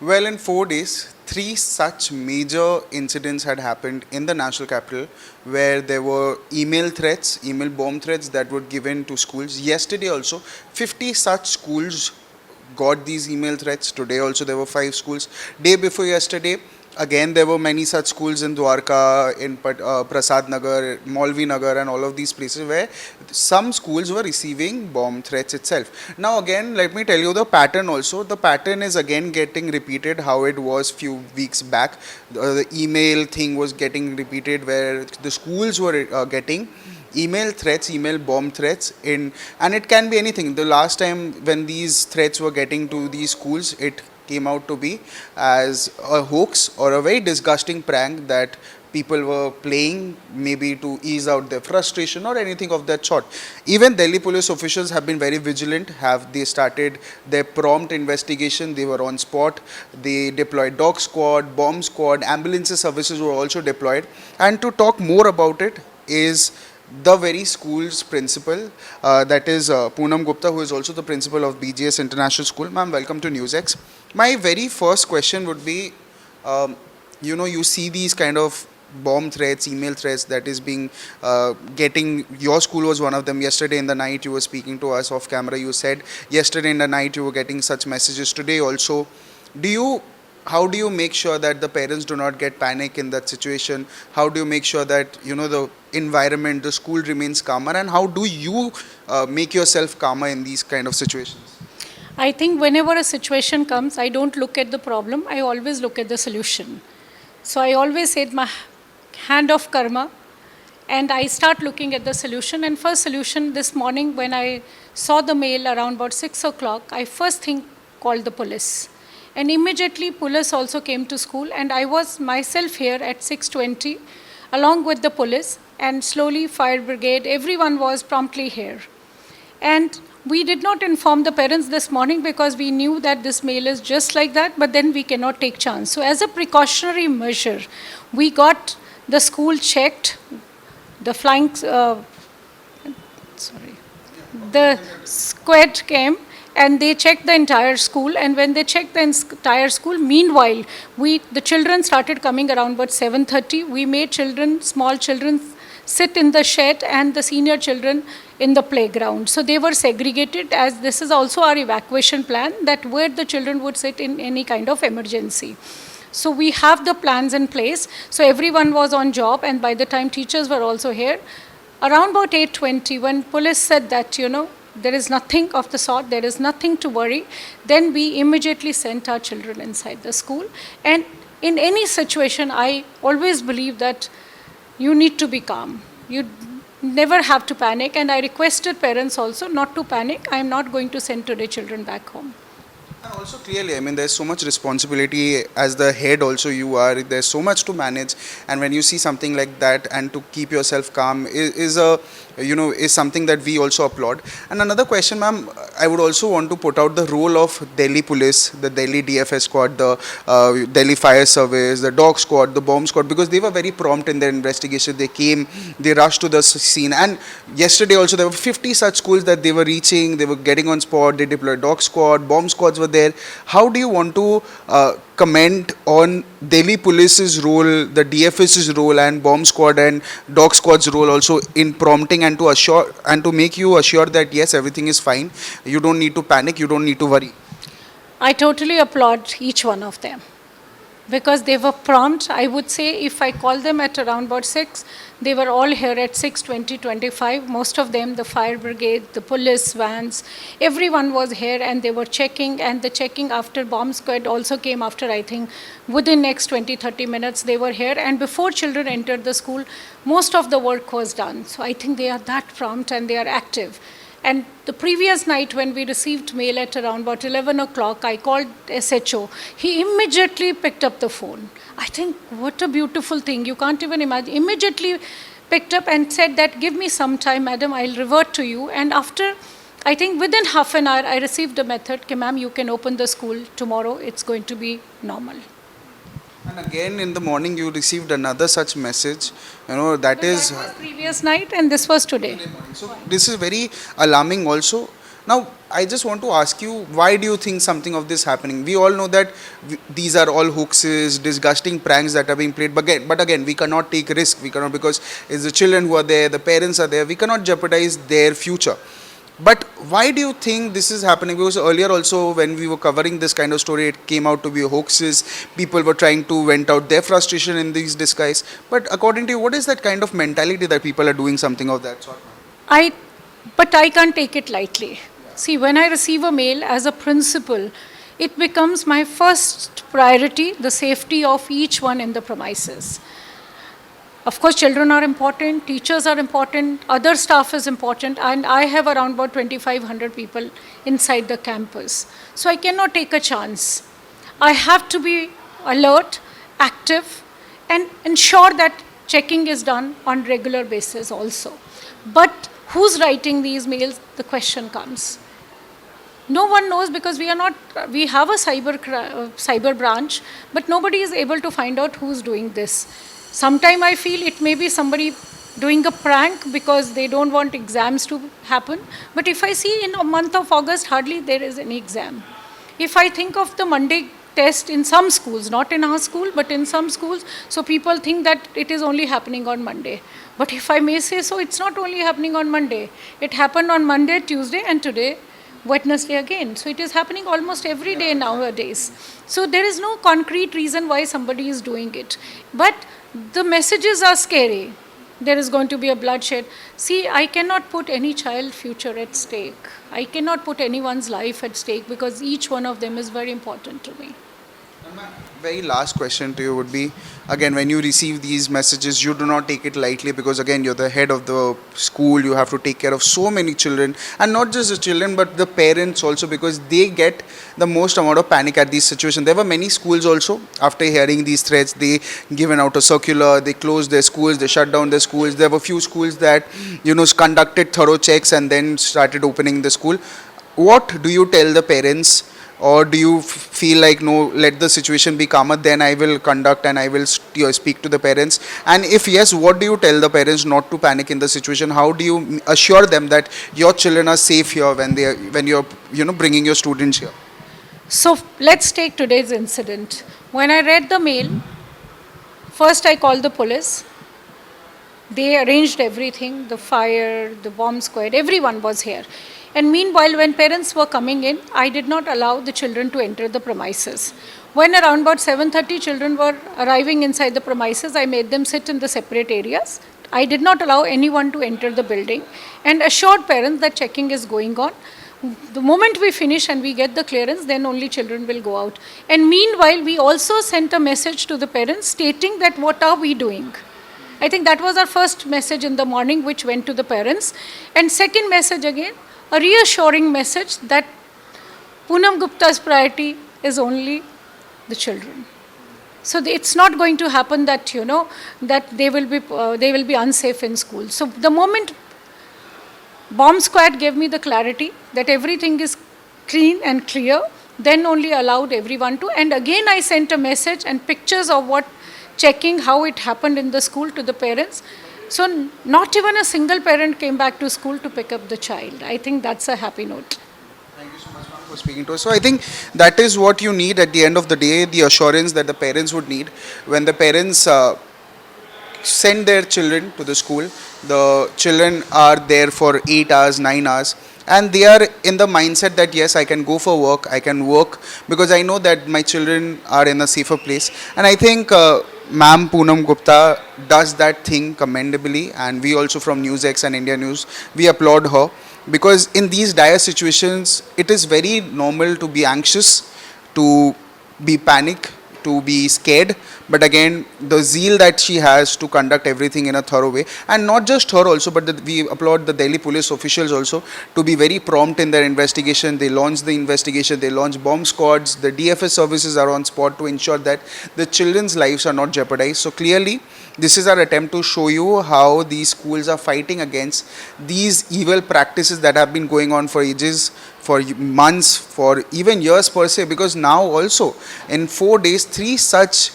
Well, in 4 days, three such major incidents had happened in the national capital where there were email threats, email bomb threats that were given to schools. Yesterday, also, 50 such schools got these email threats. Today, also, there were 5 schools. Day before yesterday, again, there were many such schools in Dwarka, in Prasad Nagar, Maulvi Nagar, and all of these places where some schools were receiving bomb threats itself. Now, again, let me tell you the pattern also. The pattern is again getting repeated how it was few weeks back. The email thing was getting repeated where the schools were getting email threats, email bomb threats in, and it can be anything. The last time when these threats were getting to these schools, it came out to be as a hoax or a very disgusting prank that people were playing, maybe to ease out their frustration or anything of that sort. Even Delhi police officials have been very vigilant. Have they started their prompt investigation? They were on spot. They deployed dog squad, bomb squad, ambulance services were also deployed. And to talk more about it is the very school's principal, that is Punam Gupta, who is also the principal of BGS International School. Ma'am, welcome to Newsx. My very first question would be, you see these kind of bomb threats, email threats that is being getting. Your school was one of them. Yesterday in the night, you were speaking to us off camera. You said yesterday in the night you were getting such messages. Today also, do you? How do you make sure that the parents do not get panic in that situation? How do you make sure that the environment, the school remains calmer, and how do you make yourself calmer in these kind of situations? I think whenever a situation comes, I don't look at the problem, I always look at the solution. So I always say my hand of karma and I start looking at the solution. And first solution this morning when I saw the mail around about 6 o'clock, I first thing called the police. And immediately police also came to school and I was myself here at 6:20 along with the police, and slowly fire brigade, everyone was promptly here. And we did not inform the parents this morning because we knew that this mail is just like that, but then we cannot take chance. So as a precautionary measure, we got the school checked, the the squad came and they checked the entire school. And when they checked the entire school, meanwhile, the children started coming around about 7:30. We made small children sit in the shed and the senior children in the playground. So they were segregated, as this is also our evacuation plan, that where the children would sit in any kind of emergency. So we have the plans in place. So everyone was on job, and by the time teachers were also here, around about 8:20, when police said that, there is nothing of the sort, there is nothing to worry, then we immediately sent our children inside the school. And in any situation, I always believe that you need to be calm. You never have to panic, and I requested parents also not to panic. I am not going to send today children back home. And also clearly, there's so much responsibility as the head also you are. There's so much to manage, and when you see something like that, and to keep yourself calm is something that we also applaud. And another question, ma'am, I would also want to put out the role of Delhi police, the Delhi DFS squad, the Delhi fire service, the dog squad, the bomb squad, because they were very prompt in their investigation. They came, they rushed to the scene, and yesterday also there were 50 such schools that they were reaching. They were getting on spot. They deployed dog squad, bomb squads were there. How do you want to comment on Delhi police's role, the DFS's role, and bomb squad and dog squad's role also in prompting and to assure and to make you assure that yes, everything is fine, you don't need to panic, you don't need to worry? I totally applaud each one of them because they were prompt. I would say if I call them at around about 6, they were all here at 6:20, 25. Most of them, the fire brigade, the police vans, everyone was here and they were checking, and the checking after bomb squad also came after, I think, within next 20, 30 minutes they were here, and before children entered the school, most of the work was done. So I think they are that prompt and they are active. And the previous night when we received mail at around about 11 o'clock, I called SHO. He immediately picked up the phone. I think what a beautiful thing. You can't even imagine. Immediately picked up and said that, give me some time, madam, I'll revert to you. And after, I think within half an hour, I received a method, okay, ma'am, you can open the school tomorrow. It's going to be normal. And again in the morning you received another such message, that was previous night and this was today. So this is very alarming also. Now, I just want to ask you, why do you think something of this happening? We all know that these are all hoaxes, disgusting pranks that are being played. But again, we cannot take risk. We cannot, because it's the children who are there, the parents are there. We cannot jeopardize their future. But why do you think this is happening? Because earlier also, when we were covering this kind of story, it came out to be hoaxes. People were trying to vent out their frustration in these disguise. But according to you, what is that kind of mentality that people are doing something of that sort? I, but I can't take it lightly. See, when I receive a mail as a principal, it becomes my first priority, the safety of each one in the premises. Of course, children are important, teachers are important, other staff is important, and I have around about 2,500 people inside the campus. So I cannot take a chance. I have to be alert, active, and ensure that checking is done on regular basis also. But who's writing these mails? The question comes. No one knows, because we have a cyber branch, but nobody is able to find out who's doing this. Sometime I feel it may be somebody doing a prank because they don't want exams to happen. But if I see in a month of August, hardly there is any exam. If I think of the Monday test in some schools, not in our school, but in some schools, so people think that it is only happening on Monday. But if I may say so, it's not only happening on Monday. It happened on Monday, Tuesday, and today, Wednesday again. So it is happening almost every day nowadays. So there is no concrete reason why somebody is doing it. But the messages are scary. There is going to be a bloodshed. See, I cannot put any child future at stake. I cannot put anyone's life at stake, because each one of them is very important to me. And my very last question to you would be, again, when you receive these messages, you do not take it lightly, because again, you're the head of the school, you have to take care of so many children, and not just the children but the parents also, because they get the most amount of panic at these situations. There were many schools also, after hearing these threats, they given out a circular, they closed their schools, they shut down their schools. There were few schools that conducted thorough checks and then started opening the school. What do you tell the parents? Or do you feel like, no, let the situation be calmer, then I will conduct and I will speak to the parents? And if yes, what do you tell the parents not to panic in the situation? How do you assure them that your children are safe here when you're bringing your students here? So let's take today's incident. When I read the mail, first I called the police. They arranged everything, the fire, the bomb squad, everyone was here. And meanwhile, when parents were coming in, I did not allow the children to enter the premises. When around about 7:30 children were arriving inside the premises, I made them sit in the separate areas. I did not allow anyone to enter the building, and assured parents that checking is going on. The moment we finish and we get the clearance, then only children will go out. And meanwhile, we also sent a message to the parents stating that what are we doing? I think that was our first message in the morning, which went to the parents. And second message again, a reassuring message that Punam Gupta's priority is only the children. So it's not going to happen that that they will be unsafe in school. So the moment bomb squad gave me the clarity that everything is clean and clear, then only allowed everyone to. And again I sent a message and pictures of checking how it happened in the school to the parents. So not even a single parent came back to school to pick up the child. I think that's a happy note. Thank you so much, ma'am, for speaking to us. So I think that is what you need at the end of the day, the assurance that the parents would need. When the parents send their children to the school, the children are there for 8 hours, 9 hours, and they are in the mindset that yes, I can go for work, I can work, because I know that my children are in a safer place. And I think Ma'am Punam Gupta does that thing commendably, and we also from Newsx and India News, we applaud her, because in these dire situations, it is very normal to be anxious, to be panic, to be scared. But again, the zeal that she has to conduct everything in a thorough way, and not just her also, but we applaud the Delhi police officials also to be very prompt in their investigation. They launch the investigation, they launch bomb squads, the DFS services are on spot to ensure that the children's lives are not jeopardized. So clearly, this is our attempt to show you how these schools are fighting against these evil practices that have been going on for ages, for months, for even years per se, because now also in 4 days, 3 such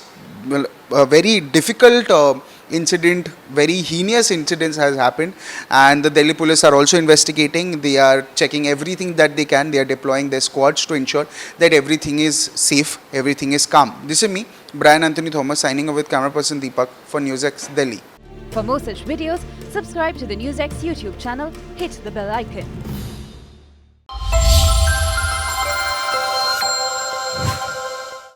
very difficult incident, very heinous incidents has happened, and the Delhi police are also investigating. They are checking everything that they can. They are deploying their squads to ensure that everything is safe, everything is calm. This is me, Brian Anthony Thomas, signing off with camera person Deepak for Newsx Delhi. For more such videos, subscribe to the Newsx YouTube channel, hit the bell icon.